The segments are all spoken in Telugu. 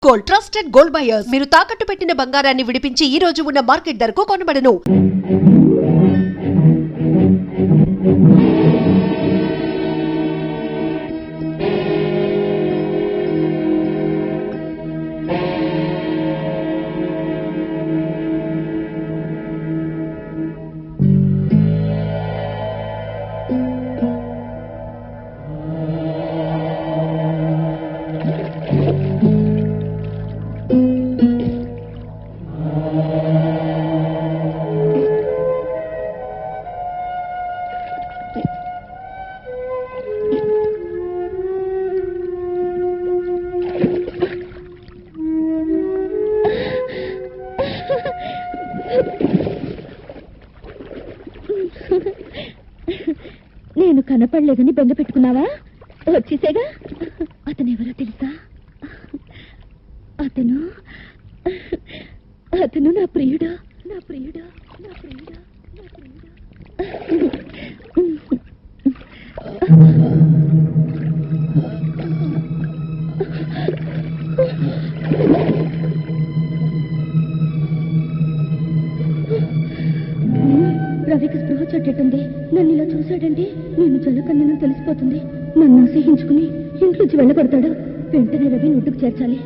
గోల్డ్ ట్రస్టెడ్ గోల్డ్ బయర్స్ మీరు తాకట్టు పెట్టిన బంగారాన్ని విడిపించి ఈ రోజు ఉన్న మార్కెట్ ధరకు కొనబడను. నేను కనపడలేదని బెంగ పెట్టుకున్నావా? వచ్చేసేగా. అతనెవరో తెలుసా? అతను నా ప్రియుడు. రవికి స్పృహ చెట్టేటుంది. నన్ను ఇలా చూశాడంటే నేను జలకన్యను తెలిసిపోతుంది. నన్ను అసహించుకుని ఇంట్లోంచి వెళ్ళగొడతాడు. వెంటనే రవిని ఒడ్డుకు చేర్చాలి.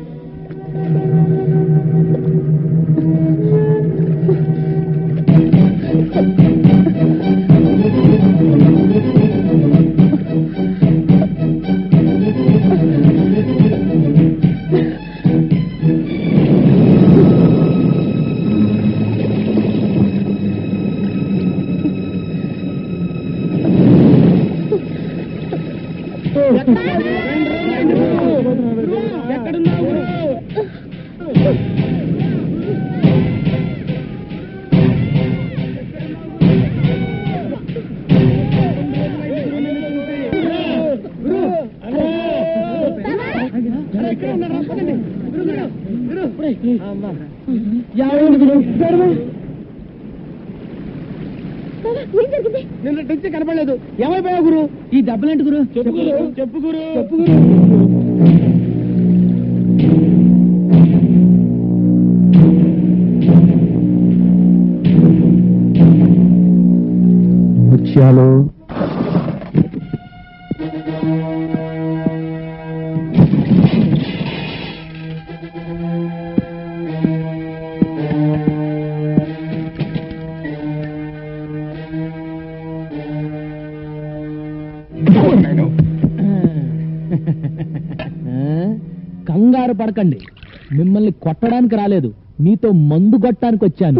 నిన్న నుంచి కనపడలేదు. ఏమైపోయా గురు? ఈ దెబ్బలేంటి గురు? చెప్పు గురు. ముత్యాలు కంగారు పడకండి. మిమ్మల్ని కొట్టడానికి రాలేదు, మీతో మందు కొట్టడానికి వచ్చాను.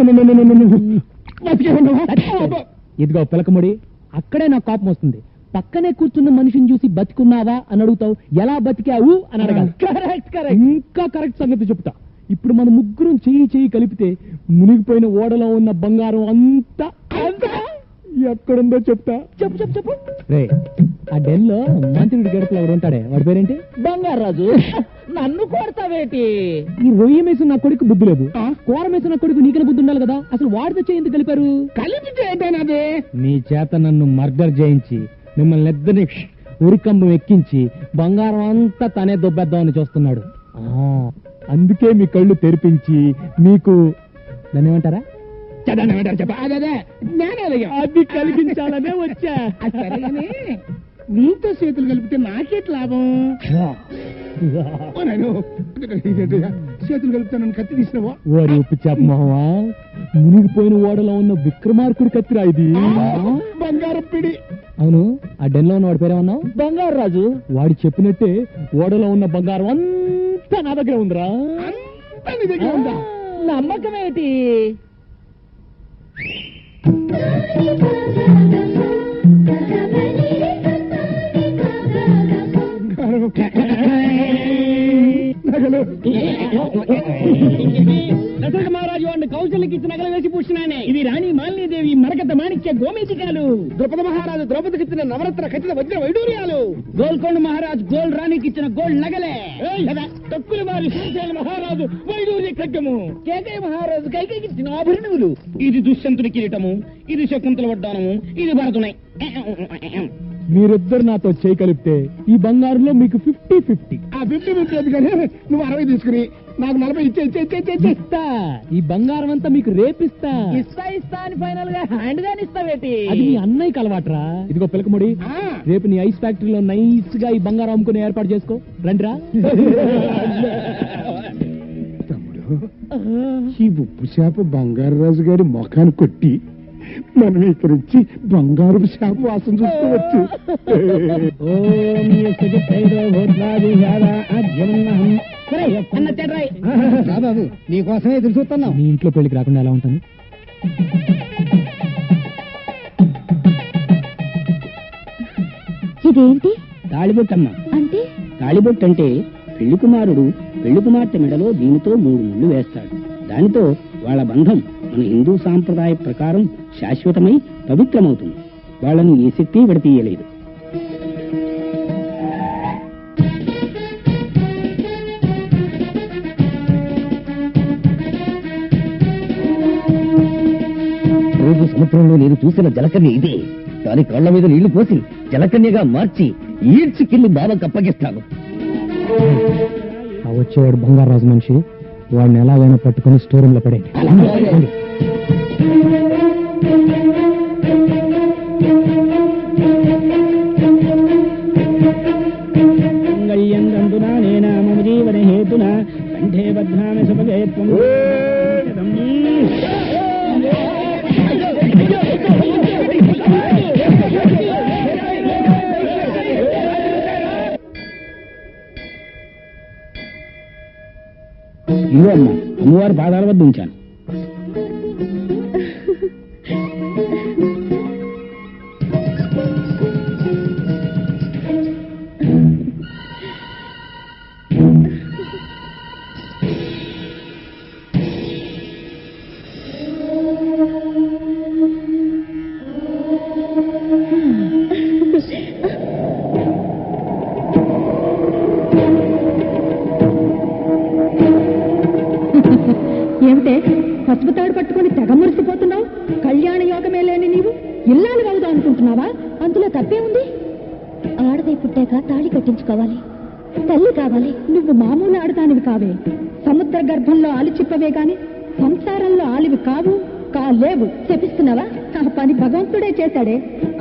ఇదిగో పిలకముడి, అక్కడే నాకు కోపం వస్తుంది. పక్కనే కూర్చున్న మనిషిని చూసి బతికున్నావా అని అడుగుతావు. ఎలా బతికావు అని అడగాలి. ఇంకా కరెక్ట్ సంగతి చెప్తా. ఇప్పుడు మన ముగ్గురం చెయ్యి కలిపితే మునిగిపోయిన ఓడలో ఉన్న బంగారం అంతా ఎక్కడుందో చెప్తా. చెప్పు. రే, ఆ డెల్లో మంత్రుడి గడపలో ఎవరు ఉంటాడే, వాడి పేరేంటి? బంగారాజు. నన్ను కొడతావేటి? ఈ రొయ్య మేసిన నా కొడుకు బుద్ధి లేదు, కూర మేసిన నా కొడుకు నీకనే బుద్ధి ఉండాలి కదా. అసలు వాడితో చేయందుకు కలిపారు? కలిపితే నీ చేత నన్ను మర్డర్ చేయించి మిమ్మల్ని ఇద్దరిని ఉరికంబం ఎక్కించి బంగారం అంతా తనే దొబ్బేద్దామని చూస్తున్నాడు. అందుకే మీ కళ్ళు తెరిపించి మీకు దాన్ని ఏమంటారా అది కలిగించాలనే వచ్చా. నీతో చేతులు కలిపితే నాకేట్ లాభం? చేతులు కలిపితే నన్ను కత్తి తీసినవా? వారి ఉప్పు చెప్పమా, మునిగిపోయిన ఓడలో ఉన్న విక్రమార్కుడి కత్తిరా ఇది. బంగారం పిడి. అవును, ఆ డెన్లో ఉన్న వాడి పేరేమన్నావు? బంగారు రాజు. వాడు చెప్పినట్టే ఓడలో ఉన్న బంగారం అంతా నా దగ్గర ఉందిరా. అంతా నీ దగ్గర ఉందా? నమ్మకమేటి? దశరథ మహారాజు వాడిని కౌశల్యకి ఇచ్చిన నగలు వేసి పూసినానే. ఇది రాణి మాలినీదేవి మరకత మాణిక్య గోమేతికాలు. ద్రౌపద మహారాజు ద్రౌపదికి ఇచ్చిన నవరత్న ఖచ్చిత వజ్ర వైడూర్యాలు. గోల్కొండ మహారాజు గోల్డ్ రాణికి ఇచ్చిన గోల్డ్ నగలే. తక్కువ వారి శ్రీశైల మహారాజు వైడూర్య ఖడ్గము. కేకయ్య మహారాజు కైకేయికి ఇచ్చిన ఆభరణములు. ఇది దుష్యంతుడి కిరీటము, ఇది శకుంతల వడ్డానము, ఇది భరతునై. మీరిద్దరు నాతో చేయి కలిపితే ఈ బంగారులో మీకు 50-50. ఆ 50-50 ఎందుకని నువ్వు 60 తీసుకుని నాకు 40 ఇచ్చే. ఇస్తా. ఈ బంగారం అంతా మీకు రేపిస్తా. ఇస్తా అని ఫైనల్ గా హ్యాండ్ గాని ఇస్తావేటి? అది మీ అన్నయ్యకి అలవాట్రా. ఇదిగో పిలకముడి, రేపు నీ ఐస్ ఫ్యాక్టరీలో నైస్ గా ఈ బంగారం అమ్ముకునే ఏర్పాటు చేసుకో. రండిరా. తమ్ముడు, ఈ ఉప్పు చేప బంగారు రాజు గారి మొఖాన్ని కొట్టి మనం ఇక్కడ నుంచి బంగారు చేప వాసన చూసుకోవచ్చు. బాబు నీకోసమే ఎదురు చూస్తున్నాం. నీ ఇంట్లో పెళ్లికి రాకుండా ఎలా ఉంటాను? ఇదేంటి తాళిబొట్టమ్మ. అంటే? తాళిబొట్టు అంటే పెళ్లి కుమారుడు పెళ్లి కుమార్తె మెడలో దీనితో 3 ముళ్ళు వేస్తాడు. దానితో వాళ్ళ బంధం మన హిందూ సాంప్రదాయ ప్రకారం శాశ్వతమై పవిత్రమవుతుంది. వాళ్ళని ఏ శక్తి విడతీయలేదు. రోజు సముద్రంలో నేను చూసిన జలకన్య ఇదే. దాని కళ్ళ మీద నీళ్లు పోసి జలకన్యగా మార్చి ఈడ్చికెళ్లి బాబాకి అప్పగిస్తాను. ఆ వచ్చేవాడు బంగారాజు మనిషి. వాడిని ఎలాగైనా పట్టుకుని స్టోర్ లో పడేయండి. జీవన హేతున కంఠే బధ్నామి సుభగేత్వం. ఇదిగో అమ్మా, అమ్మవారి పాదాల వద్ద ఉంచాను. ఏమిటే పసుపు తాడు పట్టుకుని తెగ మురిసిపోతున్నావు? కళ్యాణ యోగమే లేని నీవు ఇల్లాలు అవుదాం అనుకుంటున్నావా? అందులో తప్పే ఉంది. ఆడదే పుట్టాక తాళి కట్టించుకోవాలి, తల్లి కావాలి. నువ్వు మామూలు ఆడదానివి కావే. సముద్ర గర్భంలో ఆలిచిప్పవే గాని సంసారంలో ఆలివి కాలేవు. చెప్పిస్తున్నావా? ఆ పని భగవంతుడే చేశాడే.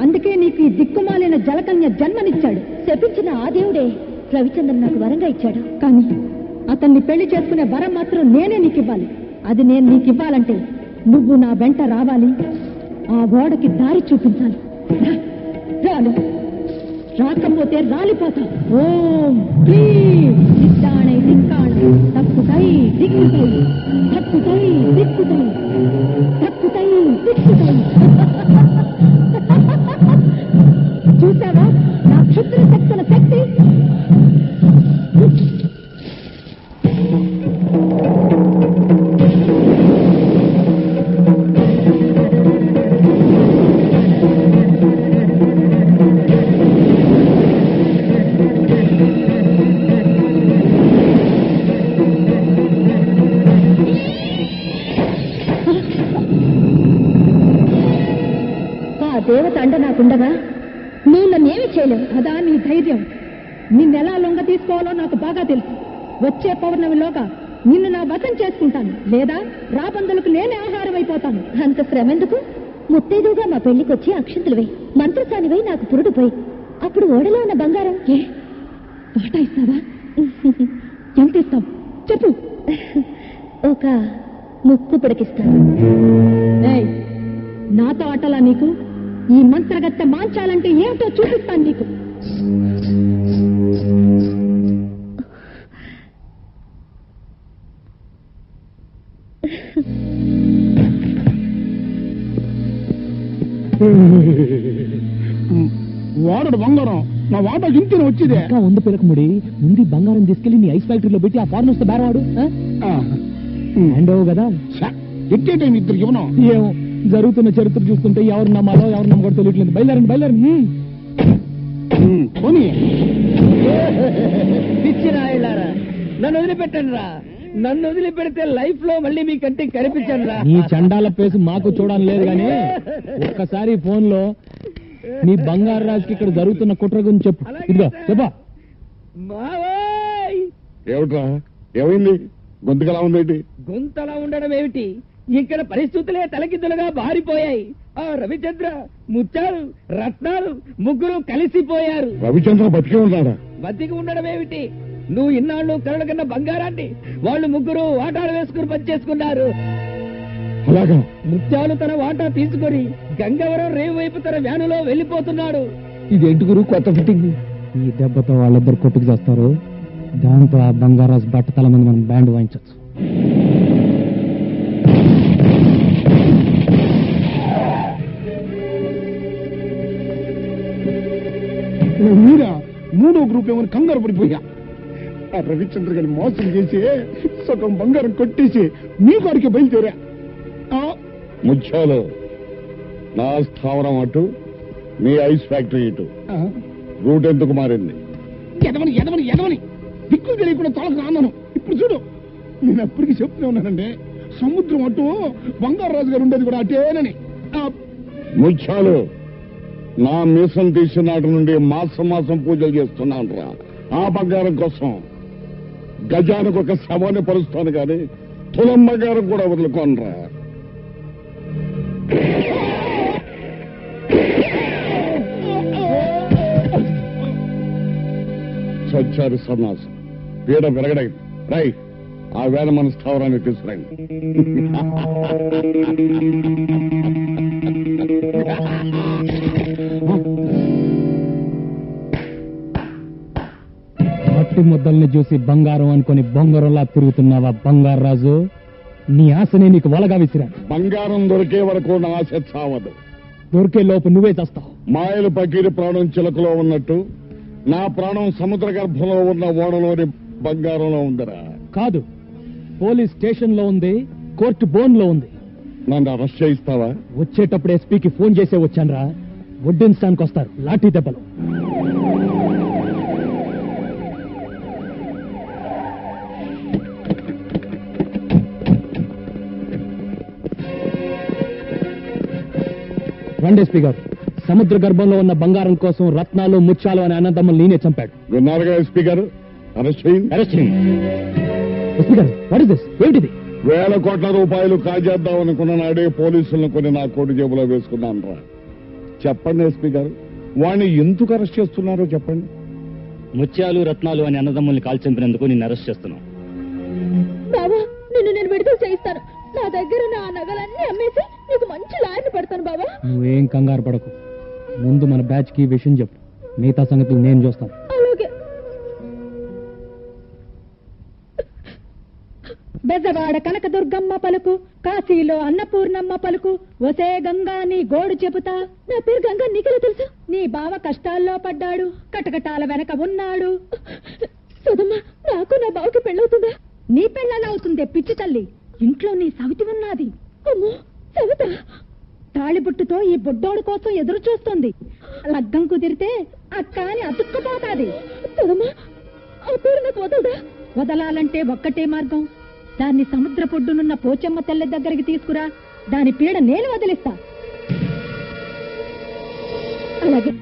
అందుకే నీకు ఈ దిక్కుమాలిన జలకన్య జన్మనిచ్చాడు. చెప్పించిన ఆ దేవుడే రవిచంద్రన్ నాకు వరంగా ఇచ్చాడు. కానీ అతన్ని పెళ్లి చేసుకునే వరం మాత్రం నేనే నీకు ఇవ్వాలి. అది నేను నీకు ఇవ్వాలంటే నువ్వు నా వెంట రావాలి, ఆ ఓడకి దారి చూపించాలి. రాను, రాకపోతే రాలిపోతాం. ఓం హ్రీం నిత్యాణై దిక్కాణై తక్కుతై దిక్కుతై తక్కుతై దిక్కుతై తక్కుతై దిక్కుతై. చూసావా నా క్షుద్ర శక్తుల శక్తి? దేవత అండ నాకుండగా నువ్వు నన్నేమి చేయలేవు. అదా నీ ధైర్యం? నిన్నెలా లొంగ తీసుకోవాలో నాకు బాగా తెలుసు. వచ్చే పౌర్ణమిలోగా నిన్ను నా వశం చేసుకుంటాను, లేదా రాబందులకు నేనే ఆహారం అయిపోతాను. అంత శ్రమ ఎందుకు? ముత్తైదుగా మా పెళ్లికొచ్చి అక్షంతులు వేయి, మంత్రసానివై నాకు పురుడు పోయి, అప్పుడు ఓడలో ఉన్న బంగారం వాటా ఇస్తావా? ఎంత ఇస్తావు చెప్పు. ఒక ముక్కు పిడకిస్తాను. నాతో ఆటలా నీకు? ఈ మంత్రగత్తె మాంచాలంటే ఏమిటో చూపిస్తాను నీకు. వాడు బంగారం నా వాటా ఇంటిని వచ్చిదే. ఉంది పిలకముడి, ముందు బంగారం తీసుకెళ్లి నీ ఐస్ ఫ్యాక్టరీలో పెట్టి ఆ ఫారెన్ వస్తే బేరవాడు హ్యాండ్ ఓవర్ కదా. ఎట్టే టైం ఇద్దరు ఇవ్వను. ఏమో, జరుగుతున్న చరిత్ర చూస్తుంటే ఎవరు నమ్మాలో ఎవరు నమ్మకూడదు తెలియట్లేదు. బయలుదేరండి. పిచ్చిరాయిలారా, నన్ను వదిలిపెట్టండి రా. నన్ను వదిలిపెడితే లైఫ్ లో మళ్ళీ మీ కంటికి కనిపించండి రా. నీ చండాల పేసు మాకు చూడని లేదు గానీ ఒక్కసారి ఫోన్ లో నీ బంగారు రాజుకి ఇక్కడ జరుగుతున్న కుట్ర గురించి చెప్పు. ఇదిగో చెప్పా. ఏమిట్రా ఏమైంది? గొంతుకలా ఉందేంటి? గొంతలా ఉండడం ఏమిటి, ఇక్కడ పరిస్థితులే తలకిందులుగా బారిపోయాయి. ఆ రవిచంద్ర, ముత్యాలు, రత్నాలు ముగ్గురు కలిసిపోయారు. రవిచంద్ర బతికే ఉన్నాడా? బతికి ఉండడం ఏమిటి, నువ్వు ఇన్నాళ్ళు కరణ కన్నా బంగారాన్ని వాళ్ళు ముగ్గురు వాటాలు వేసుకుని పనిచేసుకున్నారు. అలాగా? ముత్యాలు తన వాటా తీసుకొని గంగవరం రేవు వైపు తన వ్యానులో వెళ్ళిపోతున్నాడు. ఇదేంటి గురు కొత్త ఫిట్టింగ్? ఈ దెబ్బతో వాళ్ళిద్దరు కొట్టుకు చేస్తారు. దాంతో ఆ బంగారాజు బట్టతల మీద మనం బ్యాండ్ వాయించవచ్చు. మీరా మూడో గ్రూప్ ఏమని కంగారు పడిపోయా. ఆ రవిచంద్ర గారిని మోసం చేసి సగం బంగారం కొట్టేసి మీ వాడికి బయలుదేరా. ముత్యాలు, నా స్థావరం అటు, మీ ఐస్ ఫ్యాక్టరీ ఇటు. రూట్ ఎందుకు మారింది? ఎదవని ఎదవని ఎదవని దిక్కులు తెలియకుండా తోలకు రాన్నాను. ఇప్పుడు చూడు, నేను ఎప్పటికీ చెప్తూనే ఉన్నానండి, సముద్రం అటు బంగారాజు గారు ఉండేది కూడా అటేనని. ముత్యాలు, నా మీసం తీసిన నాటి నుండి మాసం మాసం పూజలు చేస్తున్నాను రా. ఆ బంగారం కోసం గజానికి ఒక శవాన్ని పరుస్తాను కానీ తులం బంగారం కూడా వదులుకోనరా. సచ్చారు సన్నాసం, పీడ విరగడైంది. రై, ఆ వేళ మన స్థావరాన్ని తీసుకురండి. మట్టి ముద్దల్ని చూసి బంగారం అనుకుని బొంగరంలా తిరుగుతున్నావా బంగారాజు? నీ ఆశనే నీకు వలగా విసిరా. బంగారం దొరికే వరకు నా ఆశ చావదు. దొరికే లోపు నువ్వే చేస్తావు. మాయలు పకీరి ప్రాణం చిలకలో ఉన్నట్టు నా ప్రాణం సముద్ర గర్భంలో ఉన్న ఓడలోని బంగారంలో ఉందిరా. కాదు, పోలీస్ స్టేషన్ లో ఉంది, కోర్టు బోన్ లో ఉంది. నన్ను అరెస్ట్ చేయిస్తావా? వచ్చేటప్పుడు ఎస్పీకి ఫోన్ చేసే వచ్చానరా. వడ్డించడానికి వస్తారు లాఠీ దెబ్బలు. రండి ఎస్పీ గారు, సముద్ర గర్భంలో ఉన్న బంగారం కోసం రత్నాలు ముత్యాలు అనే అన్నదమ్ములు నేనే చంపాడు. విన్నారుగా ఎస్పీ గారు, అరెస్ట్ చేయండి. ఎస్పీ గారు, వాట్ ఇస్ దిస్? ఏమిటిది? 1,000 కోట్ల రూపాయలు కాజేద్దాం అనుకున్న నాడే పోలీసులను కొన్ని నా కోటి జేబులో వేసుకున్నాను రా. చెప్పండి ఎస్పీ గారు, వాణ్ణి ఎందుకు అరెస్ట్ చేస్తున్నారో చెప్పండి. ముత్యాలు రత్నాలు అని అన్నదమ్ముల్ని కాల్చంపినందుకు నిన్ను అరెస్ట్ చేస్తున్నాం. బావా, నిన్ను నేను విడుదల చేయిస్తాను. నా దగ్గర నా నగలన్నీ అమ్మేసి నీకు మంచి లాయర్ని పెడతాను బావా. నువ్వేం కంగారు పడకు. ముందు మన బ్యాచ్ కి విషయం చెప్పు, మిగతా సంగతులు నేను చూస్తాను. అలాగే. బెజవాడ కనకదుర్గమ్మ పలుకు, కాశీలో అన్నపూర్ణమ్మ పలుకు, ఒసే గంగా నీ గోడు చెబుతా. నా పేరు గంగా, నీకెలా తెలుసు? నీ బావ కష్టాల్లో పడ్డాడు, కటకటాల వెనక ఉన్నాడు. సుధమ్మ, నాకు నా బావకి పెళ్ళవుతుందా? నీ పెళ్ళలా అవుతుందే పిచ్చి తల్లి. ఇంట్లో నీ సవితి ఉన్నది. అమ్మో, సవిత తాళిబుట్టుతో ఈ బుడ్డోడు కోసం ఎదురు చూస్తుంది. లగ్గం కుదిరితే అక్క అని అతుక్కుపోతాది. సుధమ్మ, ఆ పేరు నాకు వదలదా? వదలాలంటే ఒక్కటే మార్గం. దాన్ని సముద్ర పొడ్డునున్న పోచమ్మ తెల్ల దగ్గరికి తీసుకురా. దాని పీడ నేను వదిలిస్తా. అలాగే.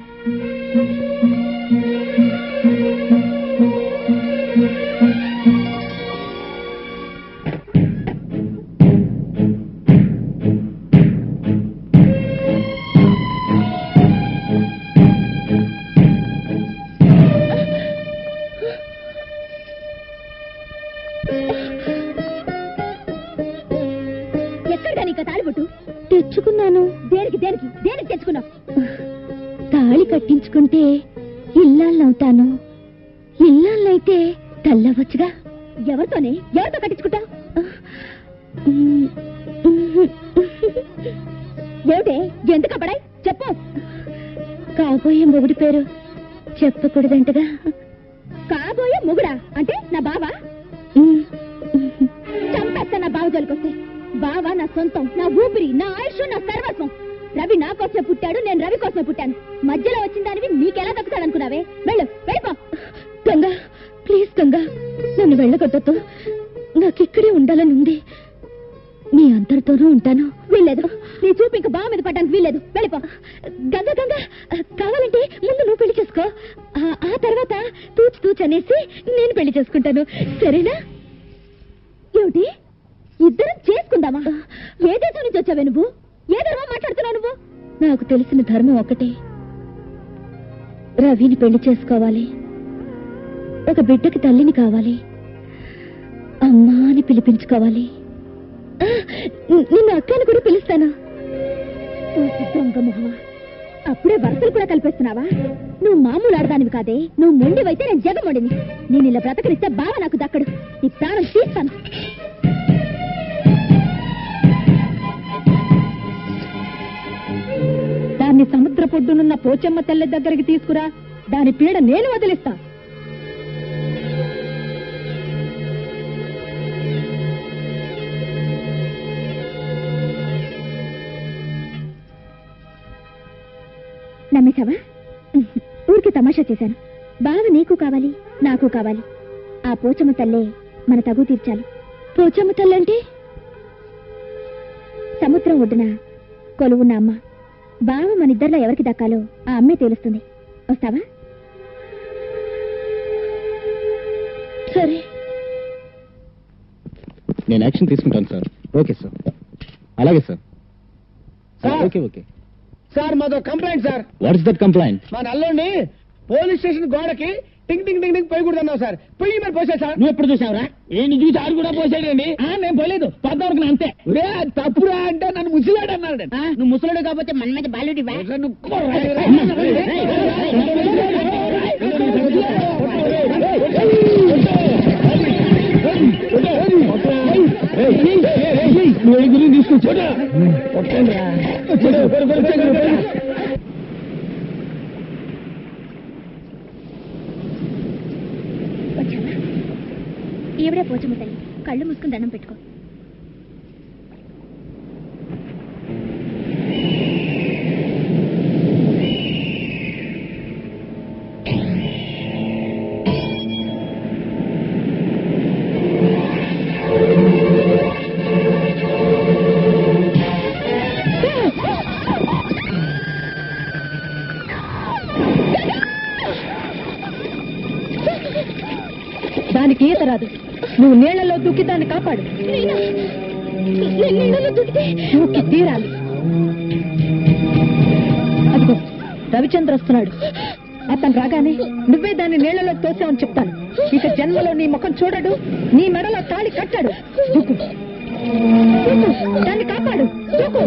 తెచ్చుకున్నాను. దేనికి దేనికి దేనికి తెచ్చుకున్నావు? తాళి కట్టించుకుంటే ఇల్లాళ్ళవుతాను. ఇల్లాళ్ళైతే తల్లవచ్చుగా. ఎవరితోనే? ఎవరితో కట్టించుకుంటా? ఏమిటే ఎందుకు పడాయి? చెప్పు. కాబోయే మొగుడి పేరు చెప్పకూడదంటగా. కాబోయే మొగుడా అంటే నా బావా? చంపేస్తా నా బావ జోలికొస్తే. బావా నా సొంతం, నా ఊపిరి, నా ఆయుష్, నా సర్వస్వం. రవి నా కోసమే పుట్టాడు, నేను రవి కోసమే పుట్టాను. మధ్యలో వచ్చిన దానివి నీకెలా దక్కుతాడనుకున్నావే? వెళ్ళు, వెళ్ళిపో. గంగా, ప్లీజ్ గంగా, నన్ను వెళ్ళగొట్టొద్దు. నాకిక్కడే ఉండాలని ఉంది. నీ అందరితోనూ ఉంటాను. వీల్లేదు, నీ చూపు ఇంకా బావ మీద పడ్డానికి వీల్లేదు. వెళ్ళిపో. గంగా గంగా, కావాలంటే ముందు నువ్వు పెళ్లి చేసుకో. ఆ తర్వాత తూచు తూచు అనేసి నేను పెళ్లి చేసుకుంటాను, సరేనా? రామా, ఏ దేశం నుంచి వచ్చావే నువ్వు? ఏ ధర్మం మాట్లాడుతున్నావు నువ్వు? నాకు తెలిసిన ధర్మం ఒకటే, రవిని పెళ్లి చేసుకోవాలి, ఒక బిడ్డకి తల్లిని కావాలి, అమ్మా అని పిలిపించుకోవాలి. నిన్ను అక్కని కూడా పిలుస్తాను. దొంగ మొహమా, అప్పుడే వరసలు కూడా కల్పిస్తున్నావా? నువ్వు మామూలు ఆడదానివి కాదే, నువ్వు మొండివైతే నేను జగమొండిని. నేను ఇలా బ్రతకనిస్తే బావ నాకు దక్కడు, నీ ప్రాణం తీస్తాను. దాన్ని సముద్ర పొడ్డునున్న పోచమ్మ తెల్ల దగ్గరికి తీసుకురా, దాని పీడ నేను వదిలిస్తా. నమ్మేశావా? ఊరికి తమాషా చేశాను. బావ నీకు కావాలి, నాకు కావాలి. ఆ పోచమ్మ తల్లే మన తగు తీర్చాలి. పోచమ్మ తల్లంటే సముద్రం ఒడ్డున కొలువున్న అమ్మ. బావ మన ఇద్దరిలో ఎవరికి దక్కాలో ఆ అమ్మే తెలుస్తుంది. వస్తావా? సరే. నేను యాక్షన్ తీసుకుంటాను సార్. Okay sir. అలాగే సార్. ఓకే ఓకే సార్ మాదో complaint sir. What's that complaint? మా నల్లోని పోలీస్ స్టేషన్ గోడకి టింగ్ టింగ్ టింగ్ టింగ్ పోయకూడదన్నావు సార్. పొయ్యి మరి పోసా సార్. నువ్వు ఎప్పుడు చూసావురా? ఏంటి చూసి ఆడు కూడా పోసాడండి. నేను పోలేదు, పద్దావరకు అంతే. తప్పురా అంటే నన్ను ముసిలాడు అన్నాడు. నువ్వు ముసలుడు కాకపోతే మన మీద బాలుడి తీసుకొచ్చా. ఈవిడే పోచమ్మ తల్లి. కళ్ళు మూసుకుని దండం పెట్టుకో. దానికి ఈత రాదు. నువ్వు నీళ్లలో దూకి దాన్ని కాపాడు. దూకి తీరాలి. అదిగో రవిచంద్ర వస్తున్నాడు. అతను రాగానే నువ్వే దాన్ని నీళ్లలో తోసావని చెప్తాను. ఇక జన్మలో నీ ముఖం చూడడు, నీ మెడలో తాళి కట్టాడు. దూకు, దాన్ని కాపాడు. దూకు.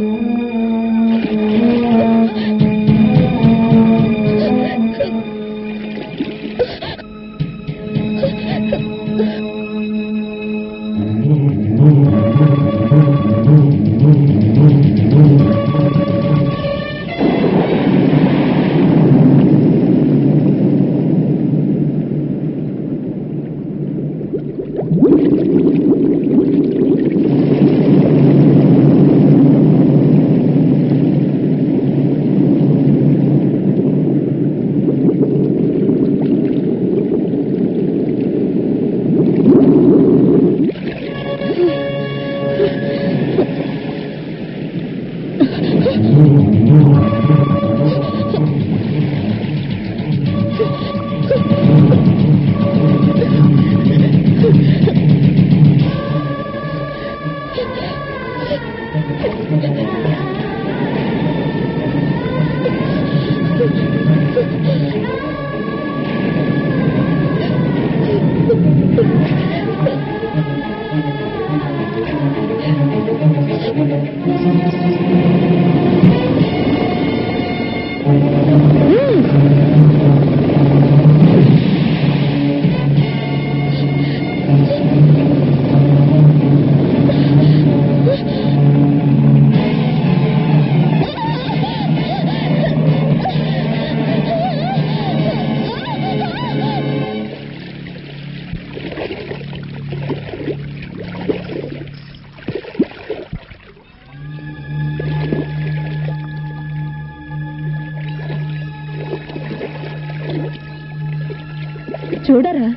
చూడరా,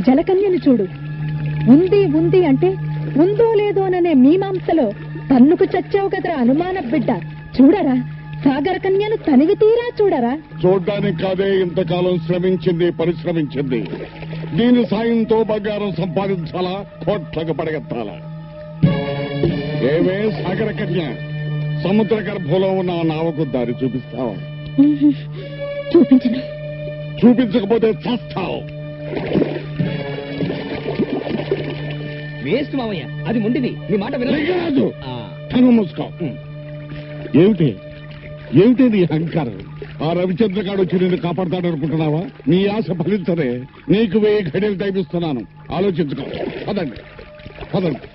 జలకన్యను చూడు. ఉంది ఉంది అంటే ఉందో లేదోననే మీమాంసలో తన్నుకు చచ్చావు కదరా అనుమాన బిడ్డ. చూడరా, సాగర కన్యను తనివి తీరా చూడరా. చూడ్డానికి కాదే ఇంతకాలం శ్రమించింది, పరిశ్రమించింది. దీని సాయంతో బంగారం సంపాదించాలా, కోట్లకు పడగెత్తాలా? ఏవే సాగర కన్య, సముద్ర గర్భంలో ఉన్న ఆ నావకు దారి చూపిస్తావా? చూపించను. చూపించకపోతే చస్తావు. వేస్ట్ మావయ్య, అది ముండిది. నీ మాట లింగరాజు, కన్ను మూసుకో. ఏమిటి ఏమిటి నీ అహంకారం? ఆ రవిచంద్రగాడు వచ్చి నిన్ను కాపాడతాడనుకుంటున్నావా? నీ ఆశ ఫలించదే. నీకు 1000 ఘడియలు టైం ఇస్తున్నాను, ఆలోచించుకో. పదండి పదండి.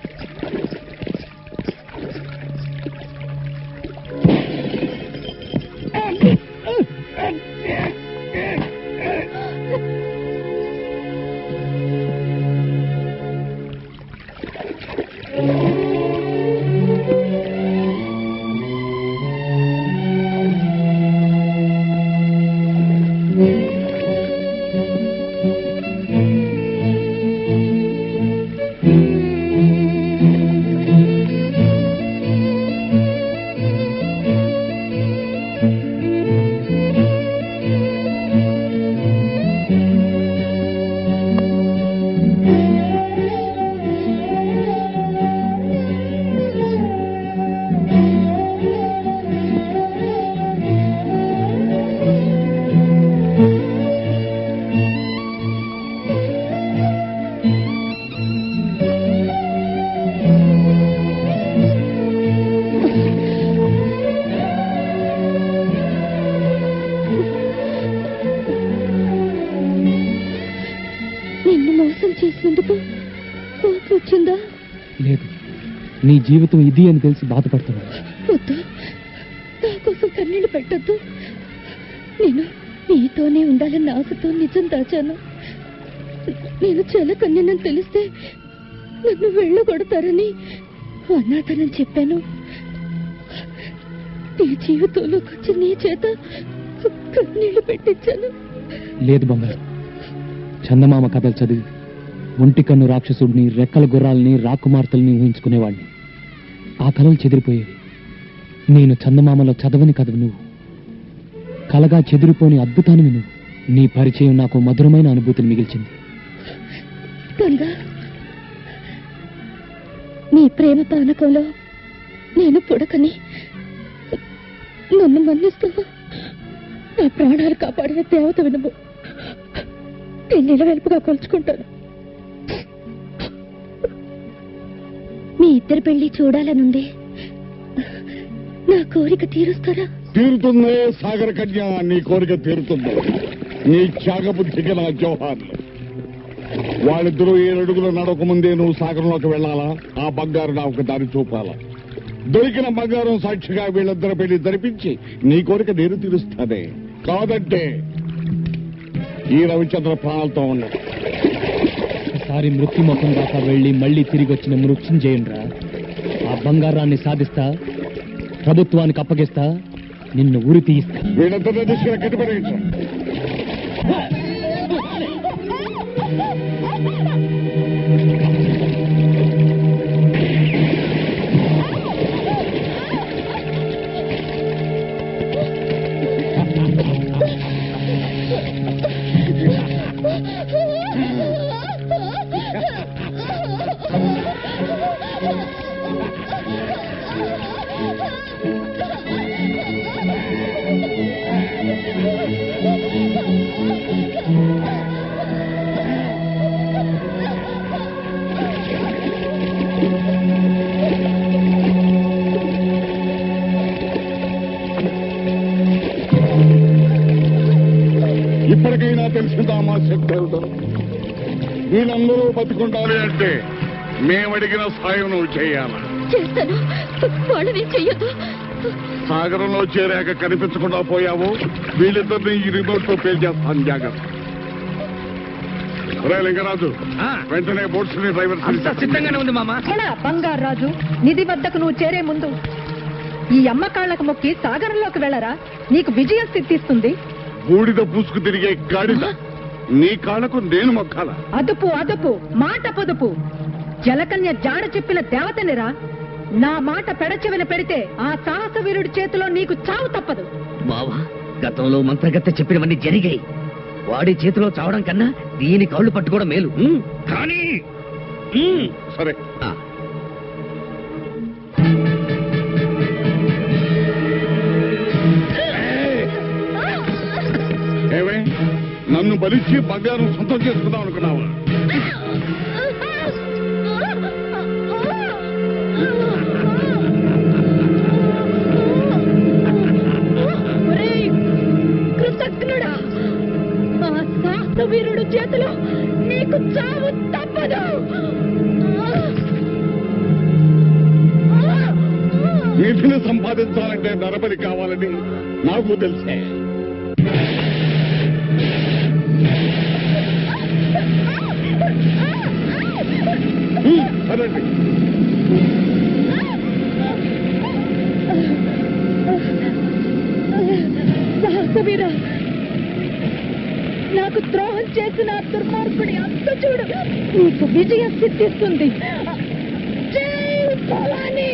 లేదు, నీ జీవితం ఇది అని తెలిసి బాధపడుతున్నాను. వద్దు, నా కోసం కన్నీళ్ళు పెట్టద్దు. నేను నీతోనే ఉండాలన్న ఆశతో నిజం దాచాను. నేను జలకన్యనని తెలిస్తే నన్ను వెళ్ళగొడతారని అనాథనని చెప్పాను. నీ జీవితంలోకి వచ్చి నీ చేత కన్నీళ్లు పెట్టించాను. లేదు బంగారు, చందమామ కథలు చదివి ఒంటి కన్ను రాక్షసుడిని, రెక్కల గుర్రాలని, రాకుమార్తెల్ని ఊహించుకునేవాడిని. ఆ కళలు చెదిరిపోయేవి. నేను చందమామలో చదవని కథవు నువ్వు, కలగా చెదిరిపోని అద్భుతాన్ని నువ్వు. నీ పరిచయం నాకు మధురమైన అనుభూతిని మిగిల్చింది. గంగా, నీ ప్రేమ పానకంలో నేను పుడకని నన్ను మన్నిస్తావా? నా ప్రాణాలు కాపాడిన దేవత వినుము. నేను నిలవెల్పుగా కొలుచుకుంటాను. మీ ఇద్దరు పెళ్లి చూడాలనుంది. నా కోరిక తీరుస్తారా? తీరుతుందే సాగర కన్య, నీ కోరిక తీరుతుంది. నీ త్యాగబుద్ధికి నా జోహార్లు. వాళ్ళిద్దరూ 7 అడుగులు నడక ముందే నువ్వు సాగరంలోకి వెళ్ళాలా? ఆ బంగారు నాకు దారి చూపాలా? దొరికిన బంగారం సాక్షిగా వీళ్ళిద్దరు పెళ్లి జరిపించి నీ కోరిక నేను తీరుస్తానే. కాదంటే ఈ రవిచంద్ర ప్రాణాలతో ఉన్నాడు. ఒకసారి మృత్యుముఖం దాకా వెళ్ళి మళ్ళీ తిరిగి వచ్చిన మృత్యుంజయునిరా. ఆ బంగారాన్ని సాధిస్తా, ప్రభుత్వానికి అప్పగిస్తా, నిన్ను ఉరి తీయిస్తా. వీళ్ళిద్దరిని దిశగా కట్టుబడించు. ఇప్పటికైనా తెలిసిందా మా శక్తి ఏమిటో? వీళ్ళందరూ బతికుండాలి అంటే మేమడిగిన సాయం నువ్వు చేయాలా? చేస్తాను. వాళ్ళని చెయ్యొద్దు. సాగరంలో చేరాక కనిపించకుండా పోయావు. వీళ్ళిద్దరిని ఈ రిమోట్ తో పేల్చేస్తాను, జాగ్రత్త. రే లింగరాజు, వెంటనే బోట్స్ ని డ్రైవర్ సిద్ధంగానే ఉంది మామ. బంగారు రాజు, నిధి వద్దకు నువ్వు చేరే ముందు ఈ అమ్మకాళ్లకు మొక్కి సాగరంలోకి వెళ్ళరా. నీకు విజయం సిద్ధిస్తుంది. బూడిద పూసుకు తిరిగే గాడిద, నీ కాళ్లకు నేను మొక్కాల? అదుపు అదుపు, మాట పొదుపు. జలకన్య జాడ చెప్పిన దేవతనిరా. నా మాట పెడచెవిన పెడితే ఆ సాహస వీరుడి చేతిలో నీకు చావు తప్పదు. బావా, గతంలో మంత్రగత్తె చెప్పినవన్నీ జరిగాయి. వాడి చేతిలో చావడం కన్నా దీని కాళ్ళు పట్టుకోవడం మేలు. కానీ సరే. బలిచ్చి బంగారం సొంతం చేసుకుందాం అనుకున్నావా? కృతజ్ఞుడా, ఆ సాహసవీరుడు చేతిలో నీకు చావు తప్పదు. నిధిని సంపాదించాలంటే నరబలి కావాలని నాకు తెలిసే. అదండి సాహసవీర, నాకు ద్రోహం చేసిన ఆ దుర్మార్గుడి అంత చూడు, నీకు విజయం సిద్ధిస్తుంది. జై భవాని.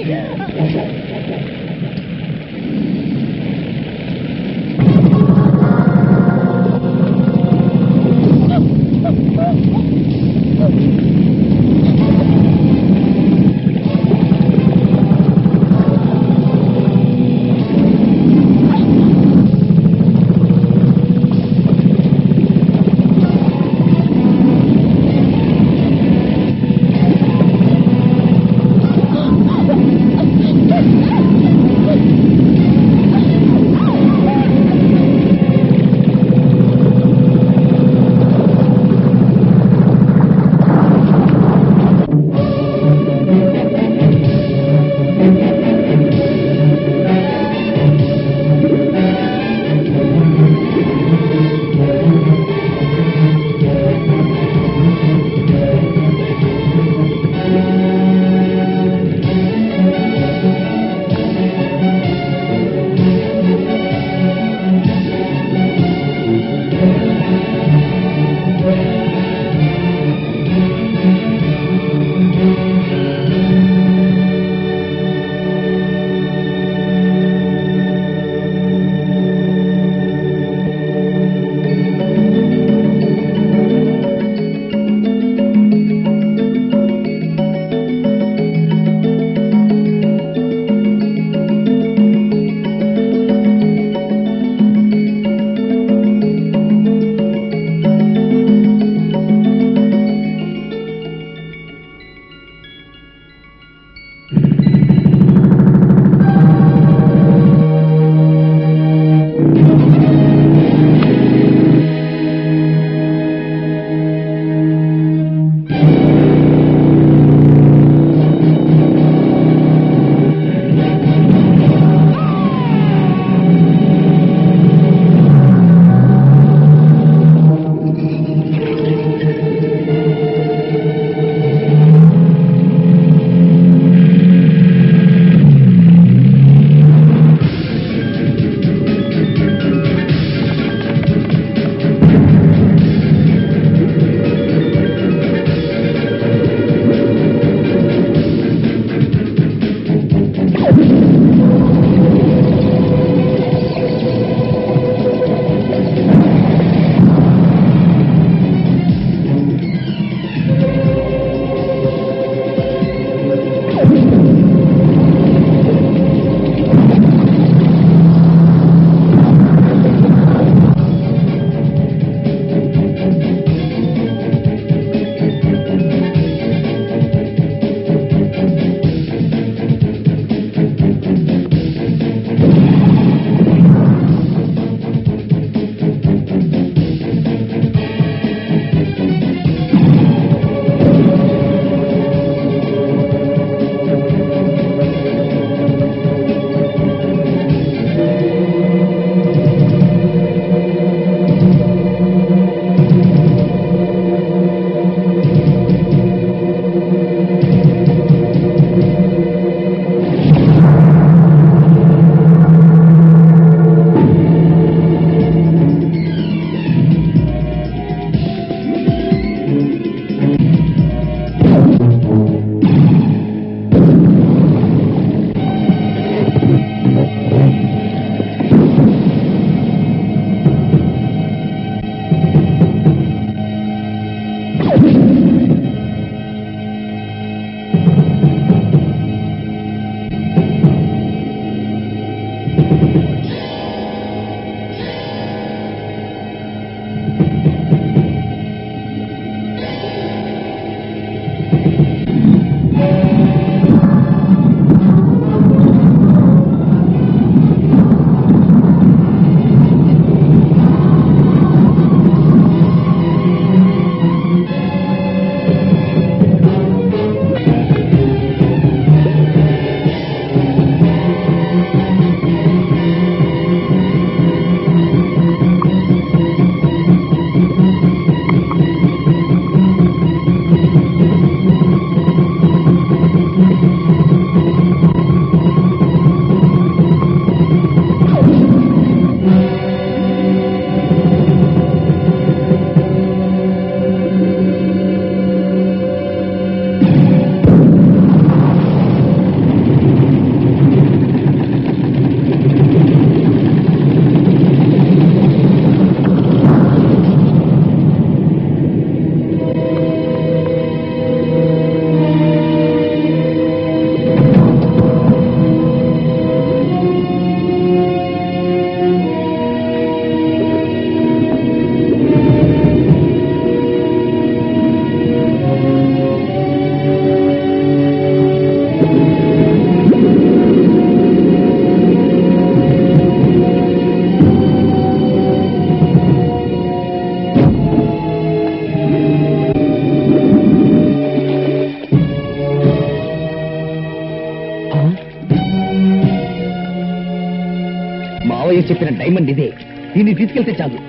చెప్పిన డైమండ్ ఇదే. దీన్ని తీసుకెళ్తే చాలు.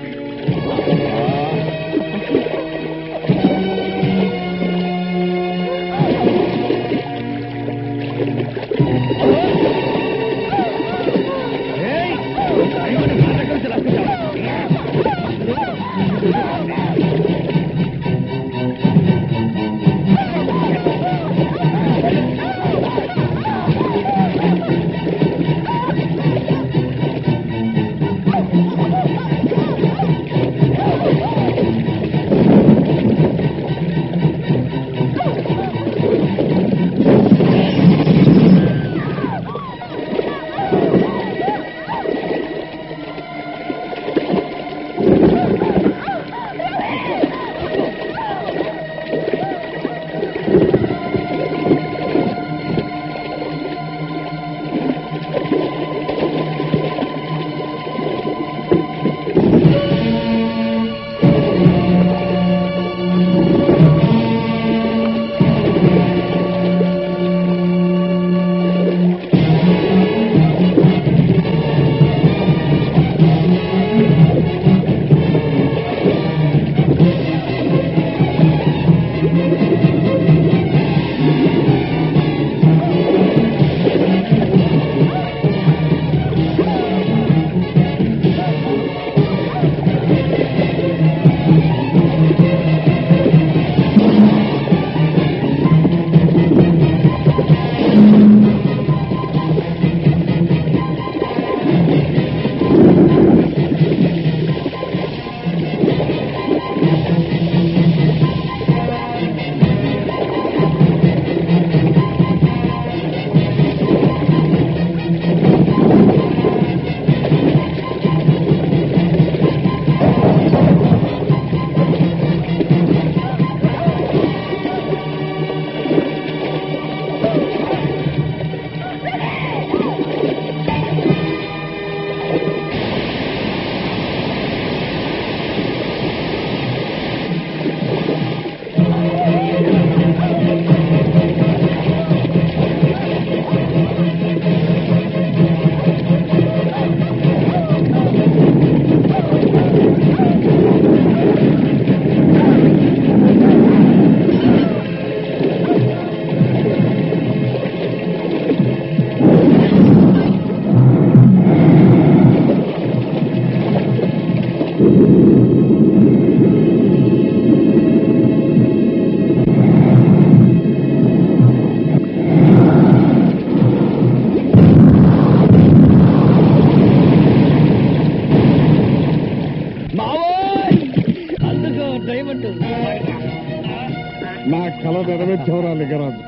నా కళ నెరవేర్చేవరా లింగరాజు.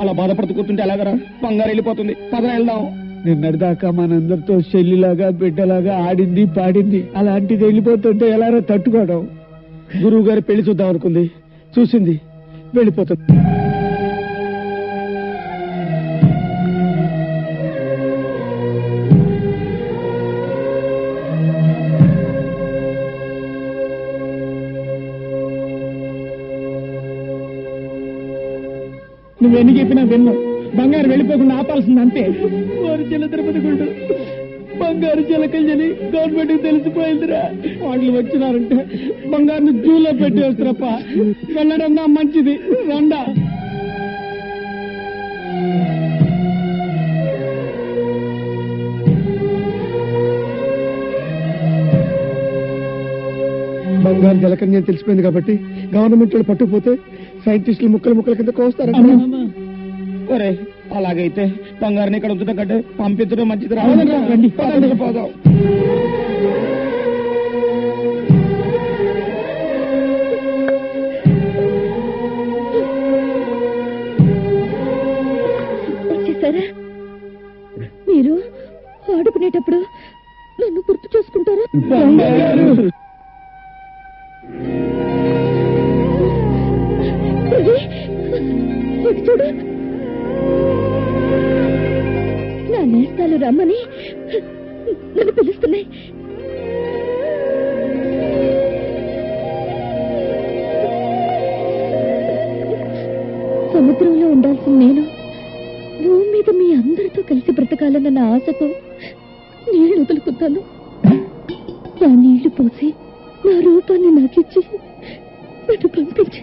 అలా బాధపడుతూ కూర్చుంటే ఎలాగరా? బంగారు వెళ్ళిపోతుంది. పదన వెళ్దాం. నిన్నటిదాకా మనందరితో చెల్లిలాగా బిడ్డలాగా ఆడింది పాడింది, అలాంటిది వెళ్ళిపోతుంటే ఎలారా తట్టుకోవడం? గురువు గారి పెళ్లి చూద్దాం అనుకుంది, చూసింది, వెళ్ళిపోతుంది. నువ్వెన్ని చెప్పినా విన్నా. బంగారు వెళ్ళిపోకుండా ఆపాల్సింది అంతే. చిన్న తిరుపతి గుండు బంగారు జలకల్యని గవర్నమెంట్ కి తెలిసిపోయిందిరా. వాళ్ళు వచ్చినారంటే బంగారుని జూలో పెట్టేస్తారప్ప. వెళ్ళడం మంచిది, రండా. బంగారు జలకన్య అని తెలిసిపోయింది కాబట్టి గవర్నమెంట్ వాళ్ళు పట్టుకుపోతే సైంటిస్టులు ముక్కలు ముక్కల కింద కోస్తారు. ఒరే అలాగైతే బంగారుని ఇక్కడ ఉంచడం కంటే పంపించడం మంచిది. రండి, పోదాం. వచ్చేసారా? మీరు ఆడుకునేటప్పుడు నన్ను గుర్తు చేసుకుంటారా? ఇది చూడు, నా నేస్తాలు రమ్మని నన్ను పిలుస్తున్నాయి. సముద్రంలో ఉండాల్సిన నేను భూమి మీద మీ అందరితో కలిసి బ్రతకాలన్న నా ఆశతో నీళ్లు వదులుకుంటాను. నా నీళ్లు పోసి నా రూపాన్ని నాకిచ్చి నన్ను పంపించి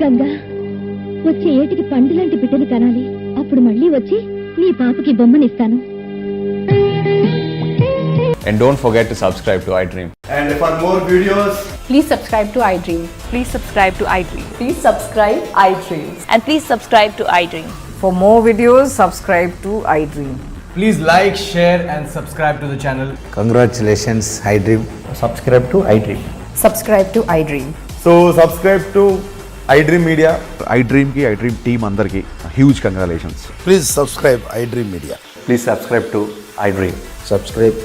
గంగా, వచ్చే ఏటికి పండు లాంటి బిడ్డని కనాలి. అప్పుడు మళ్ళీ వచ్చి నీ పాపకి బొమ్మనిస్తాను. And don't forget to subscribe to iDream. And for more videos, Please subscribe to iDream. Please subscribe to iDream. Please subscribe iDream. And please subscribe to iDream. For more videos, subscribe to iDream. please like, share and subscribe to the channel. Congratulations, iDream. Subscribe to iDream. Subscribe to iDream. So subscribe to iDream Media. iDream ki iDream team andarki huge congratulations. Please subscribe iDream Media. Please subscribe to iDream. Subscribe